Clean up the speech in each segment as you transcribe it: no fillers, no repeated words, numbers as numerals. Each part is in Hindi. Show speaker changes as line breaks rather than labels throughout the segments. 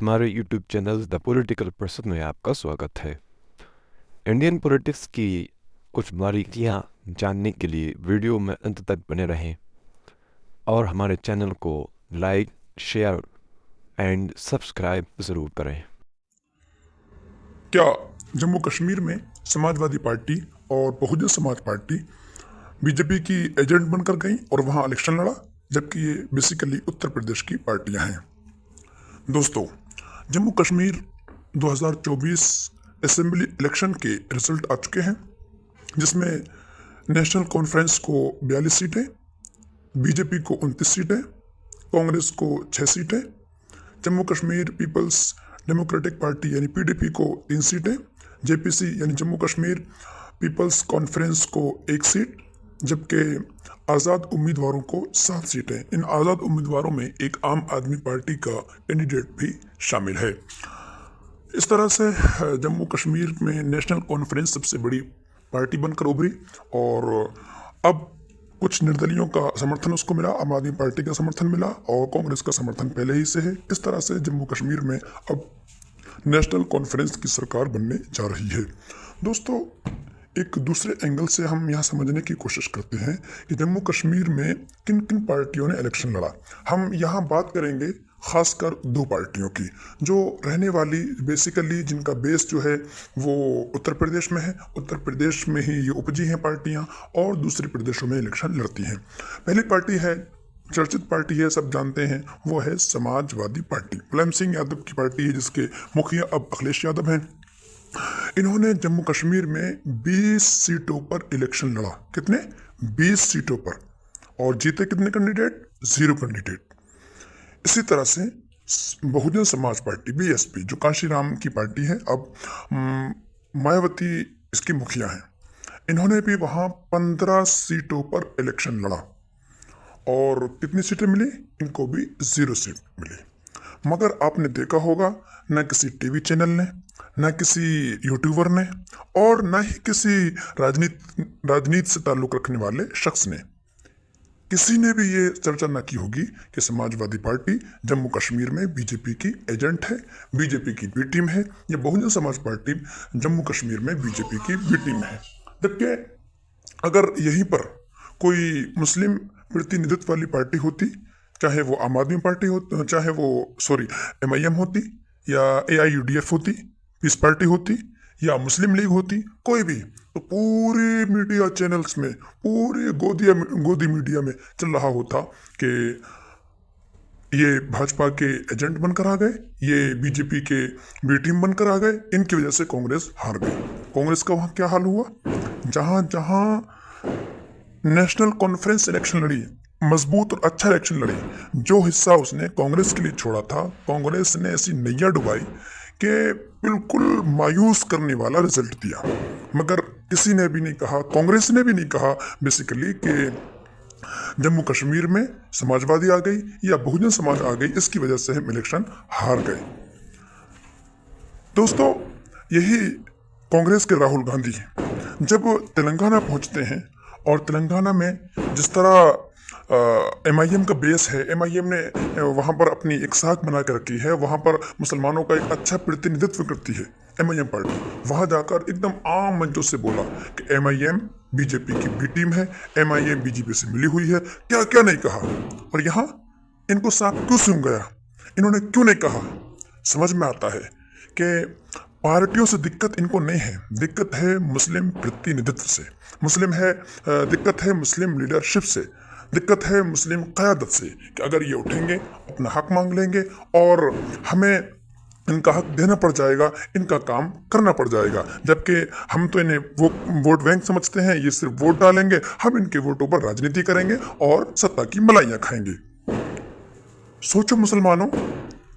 हमारे YouTube channel the political person में आपका स्वागत है। इंडियन पॉलिटिक्स की कुछ बारीकियां जानने के लिए वीडियो में अंत तक बने रहें और हमारे चैनल को लाइक, शेयर एंड सब्सक्राइब ज़रूर करें।
क्या जम्मू कश्मीर में समाजवादी पार्टी और बहुजन समाज पार्टी बीजेपी की एजेंट बनकर गई और वहां इलेक्शन लड़ा, जबकि ये बेसिकली उत्तर प्रदेश की पार्टियां हैं। दोस्तों, जम्मू कश्मीर 2024 असेंबली इलेक्शन के रिजल्ट आ चुके हैं, जिसमें नेशनल कॉन्फ्रेंस को 42 सीटें, बीजेपी को 29 सीटें, कांग्रेस को 6 सीटें, Jammu Kashmir people's democratic party यानी पीडीपी को 3 सीटें, जेपीसी यानी जम्मू कश्मीर पीपल्स कॉन्फ्रेंस को 1 सीट, जबकि आज़ाद उम्मीदवारों को 7 सीटें। इन आज़ाद उम्मीदवारों में एक आम आदमी पार्टी का कैंडिडेट भी शामिल है। इस तरह से जम्मू कश्मीर में नेशनल कॉन्फ्रेंस सबसे बड़ी पार्टी बनकर उभरी और अब कुछ निर्दलियों का समर्थन उसको मिला, आम आदमी पार्टी का समर्थन मिला और कांग्रेस का समर्थन पहले ही से है। इस तरह से जम्मू कश्मीर में अब नेशनल कॉन्फ्रेंस की सरकार बनने जा रही है। दोस्तों, एक दूसरे एंगल से हम यहाँ समझने की कोशिश करते हैं कि जम्मू कश्मीर में किन किन पार्टियों ने इलेक्शन लड़ा। हम यहाँ बात करेंगे खासकर 2 पार्टियों की, जो रहने वाली बेसिकली जिनका बेस जो है वो उत्तर प्रदेश में है। उत्तर प्रदेश में ही ये उपजी हैं पार्टियाँ और दूसरे प्रदेशों में इलेक्शन लड़ती हैं। पहली पार्टी है, चर्चित पार्टी है, सब जानते हैं, वो है समाजवादी पार्टी। मुलायम सिंह यादव की पार्टी है, जिसके मुखिया अब अखिलेश यादव हैं। इन्होंने जम्मू कश्मीर में 20 सीटों पर इलेक्शन लड़ा। कितने? 20 सीटों पर। और जीते कितने कैंडिडेट? 0 कैंडिडेट। इसी तरह से बहुजन समाज पार्टी बीएसपी, जो कांशीराम की पार्टी है, अब मायावती इसकी मुखिया हैं, इन्होंने भी वहां 15 सीटों पर इलेक्शन लड़ा और कितनी सीटें मिली? इनको भी 0 सीट मिली। मगर आपने देखा होगा, न किसी टीवी चैनल ने, न किसी यूट्यूबर ने और न ही किसी राजनीति से ताल्लुक रखने वाले शख्स ने, किसी ने भी ये चर्चा न की होगी कि समाजवादी पार्टी जम्मू कश्मीर में बीजेपी की एजेंट है, बीजेपी की बी टीम है, या बहुजन समाज पार्टी जम्मू कश्मीर में बीजेपी की बी टीम है। जबकि अगर यहीं पर कोई मुस्लिम प्रतिनिधित्व वाली पार्टी होती, चाहे वो आम आदमी पार्टी हो, चाहे वो एमआईएम होती, या एआईयूडीएफ होती, पीस पार्टी होती, या मुस्लिम लीग होती, कोई भी, तो पूरे मीडिया चैनल्स में, पूरे गोदी मीडिया में चल रहा होता कि ये भाजपा के एजेंट बनकर आ गए, ये बीजेपी के बी टीम बनकर आ गए, इनकी वजह से कांग्रेस हार गई। कांग्रेस का वहां क्या हाल हुआ? जहां जहां नेशनल कॉन्फ्रेंस इलेक्शन लड़ी, मजबूत और अच्छा इलेक्शन लड़ी, जो हिस्सा उसने कांग्रेस के लिए छोड़ा था, कांग्रेस ने ऐसी नैया डुबाई कि बिल्कुल मायूस करने वाला रिजल्ट दिया। मगर किसी ने भी नहीं कहा, कांग्रेस ने भी नहीं कहा बेसिकली कि जम्मू कश्मीर में समाजवादी आ गई या बहुजन समाज आ गई, इसकी वजह से हम इलेक्शन हार गए। दोस्तों, यही कांग्रेस के राहुल गांधी जब तेलंगाना पहुंचते हैं और तेलंगाना में जिस तरह एमआईएम का बेस है, एमआईएम ने वहाँ पर अपनी एक साख बना कर रखी है, वहाँ पर मुसलमानों का एक अच्छा प्रतिनिधित्व करती है एमआईएम पार्टी। वहाँ जाकर एकदम आम मंचों से बोला कि एमआईएम बीजेपी की बी टीम है, एमआईएम बीजेपी से मिली हुई है, क्या क्या नहीं कहा। और यहाँ इनको साख क्यों सूंघ गया, इन्होंने क्यों नहीं कहा? समझ में आता है कि पार्टियों से दिक्कत इनको नहीं है, दिक्कत है मुस्लिम प्रतिनिधित्व से, दिक्कत है मुस्लिम लीडरशिप से, दिक्कत है मुस्लिम क़यादत से कि अगर ये उठेंगे, अपना हक मांग लेंगे और हमें इनका हक देना पड़ जाएगा, इनका काम करना पड़ जाएगा। जबकि हम तो इन्हें वोट बैंक समझते हैं, ये सिर्फ वोट डालेंगे, हम इनके वोटों पर राजनीति करेंगे और सत्ता की मलाइयाँ खाएंगे। सोचो मुसलमानों,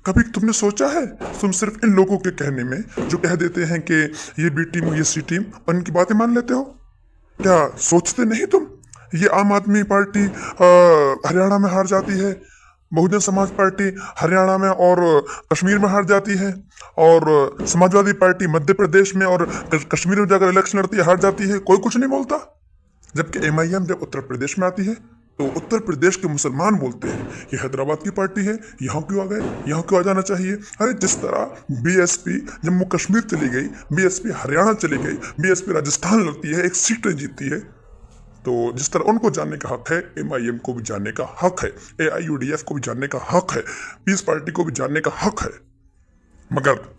कभी तुमने सोचा है? तुम सिर्फ इन लोगों के कहने में, जो कह देते हैं कि ये बी टीम, ये सी टीम, और इनकी बातें मान लेते हो? क्या सोचते नहीं तुम? ये आम आदमी पार्टी हरियाणा में हार जाती है, बहुजन समाज पार्टी हरियाणा में और कश्मीर में हार जाती है, और समाजवादी पार्टी मध्य प्रदेश में और कश्मीर में जाकर इलेक्शन लड़ती है, हार जाती है, कोई कुछ नहीं बोलता। जबकि एमआईएम जब उत्तर प्रदेश में आती है तो उत्तर प्रदेश के मुसलमान बोलते हैं ये हैदराबाद की पार्टी है, यहाँ क्यों आ गए, यहाँ क्यों आ जाना चाहिए। अरे जिस तरह बीएसपी जम्मू कश्मीर चली गई, बीएसपी हरियाणा चली गई, बीएसपी राजस्थान लड़ती है, एक सीटें जीतती है, तो जिस तरह उनको जानने का हक है, एमआईएम को भी जानने का हक है, एआईयूडीएफ को भी जानने का हक है, पीस पार्टी को भी जानने का हक है। मगर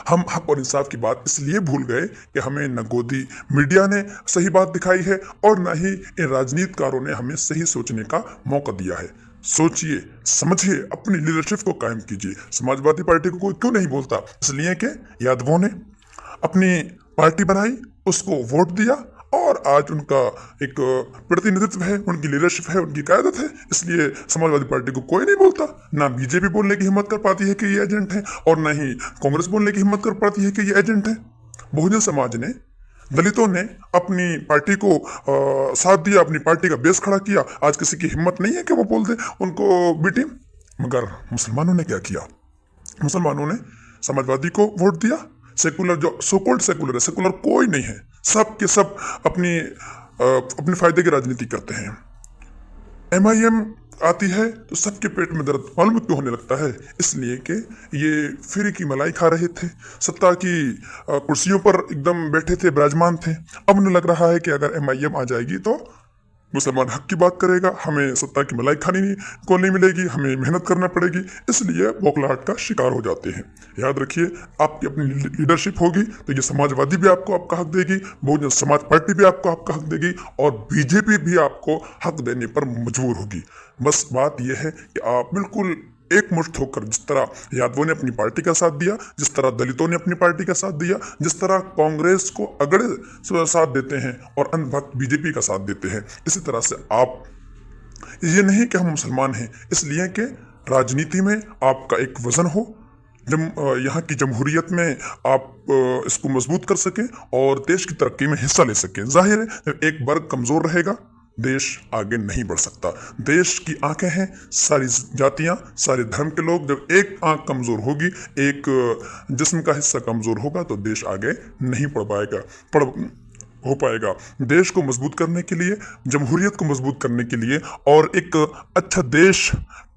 हम हक और इंसाफ की बात इसलिए भूल गए कि हमें न गोदी मीडिया ने सही बात दिखाई है और न ही इन राजनीतिकारों ने हमें सही सोचने का मौका दिया है। सोचिए, समझिए, अपनी लीडरशिप को कायम कीजिए। समाजवादी पार्टी को कोई क्यों नहीं बोलता? इसलिए कि यादवों ने अपनी पार्टी बनाई, उसको वोट दिया और आज उनका एक प्रतिनिधित्व है, उनकी लीडरशिप है, उनकी क़यादत है, इसलिए समाजवादी पार्टी को कोई नहीं बोलता। ना बीजेपी बोलने की हिम्मत कर पाती है कि ये एजेंट है और ना ही कांग्रेस बोलने की हिम्मत कर पाती है कि ये एजेंट है। बहुजन समाज ने, दलितों ने अपनी पार्टी को साथ दिया, अपनी पार्टी का बेस खड़ा किया। आज किसी की हिम्मत नहीं है कि वो बोल दे उनको बी टीम। मगर मुसलमानों ने क्या किया? मुसलमानों ने समाजवादी को वोट दिया। सेकुलर जो सोकोल्ड सेकुलर है, सेकुलर कोई नहीं है, सब के सब अपने फायदे की राजनीति करते हैं। एमआईएम आती है तो सबके पेट में दर्द मालूम क्यों होने लगता है? इसलिए कि ये फ्री की मलाई खा रहे थे, सत्ता की कुर्सियों पर एकदम बैठे थे, विराजमान थे। अब उन्हें लग रहा है कि अगर एमआईएम आ जाएगी तो मुसलमान हक की बात करेगा, हमें सत्ता की मलाई खानी को नहीं मिलेगी, हमें मेहनत करना पड़ेगी, इसलिए बौखलाहट का शिकार हो जाते हैं। याद रखिए, आपकी अपनी लीडरशिप होगी तो ये समाजवादी भी आपको आपका हक देगी, बहुजन समाज पार्टी भी आपको आपका हक देगी और बीजेपी भी आपको हक देने पर मजबूर होगी। बस बात यह है कि आप बिल्कुल एकमुश्त होकर, जिस तरह यादवों ने अपनी पार्टी का साथ दिया, जिस तरह दलितों ने अपनी पार्टी का साथ दिया, जिस तरह कांग्रेस को अगड़े साथ देते हैं और अंधभक्त बीजेपी का साथ देते हैं, इसी तरह से आप, ये नहीं कि हम मुसलमान हैं, इसलिए कि राजनीति में आपका एक वजन हो, यहाँ की जमहूरियत में आप इसको मजबूत कर सकें और देश की तरक्की में हिस्सा ले सकें। जाहिर है जब एक वर्ग कमजोर रहेगा देश आगे नहीं बढ़ सकता। देश की आंखें हैं, सारी जातियां, सारे धर्म के लोग, जब एक आंख कमजोर होगी, एक जिस्म का हिस्सा कमजोर होगा तो देश आगे नहीं हो पाएगा। देश को मजबूत करने के लिए, जमहूरियत को मजबूत करने के लिए और एक अच्छा देश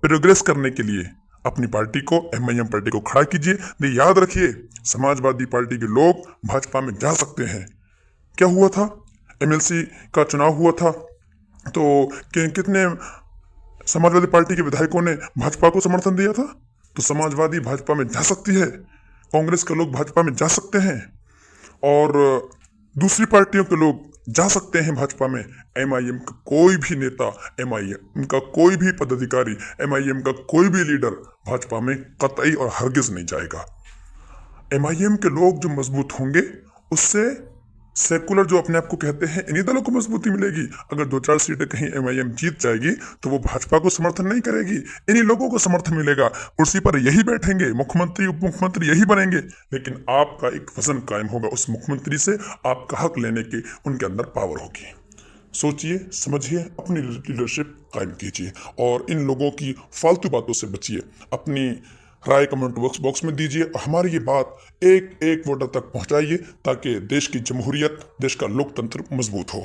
प्रोग्रेस करने के लिए अपनी पार्टी को, एमआईएम पार्टी को खड़ा कीजिए। नहीं, याद रखिए, समाजवादी पार्टी के लोग भाजपा में जा सकते हैं। क्या हुआ था? एमएलसी का चुनाव हुआ था तो कितने समाजवादी पार्टी के विधायकों ने भाजपा को समर्थन दिया था? तो समाजवादी भाजपा में जा सकती है, कांग्रेस के लोग भाजपा में जा सकते हैं और दूसरी पार्टियों के लोग जा सकते हैं भाजपा में। एमआईएम का कोई भी नेता, एमआईएम का कोई भी पदाधिकारी, एमआईएम का कोई भी लीडर भाजपा में कतई और हरगिज नहीं जाएगा। एमआईएम के लोग जो मजबूत होंगे, उससे सेकुलर जो अपने आप को कहते हैं, इन्हीं दलों को मजबूती मिलेगी। अगर 2-4 सीटें कहीं एमआईएम जीत जाएगी तो वो भाजपा को समर्थन नहीं करेगी, इन्हीं लोगों को समर्थन मिलेगा। कुर्सी पर यही बैठेंगे, मुख्यमंत्री उप मुख्यमंत्री यही बनेंगे, लेकिन आपका एक वजन कायम होगा। उस मुख्यमंत्री से आपका हक लेने की उनके अंदर पावर होगी। सोचिए, समझिए, अपनी लीडरशिप कायम कीजिए और इन लोगों की फालतू बातों से बचिए। अपनी राय कमेंट बॉक्स में दीजिए और हमारी ये बात एक एक वोटर तक पहुंचाइए ताकि देश की जमहूरियत, देश का लोकतंत्र मजबूत हो।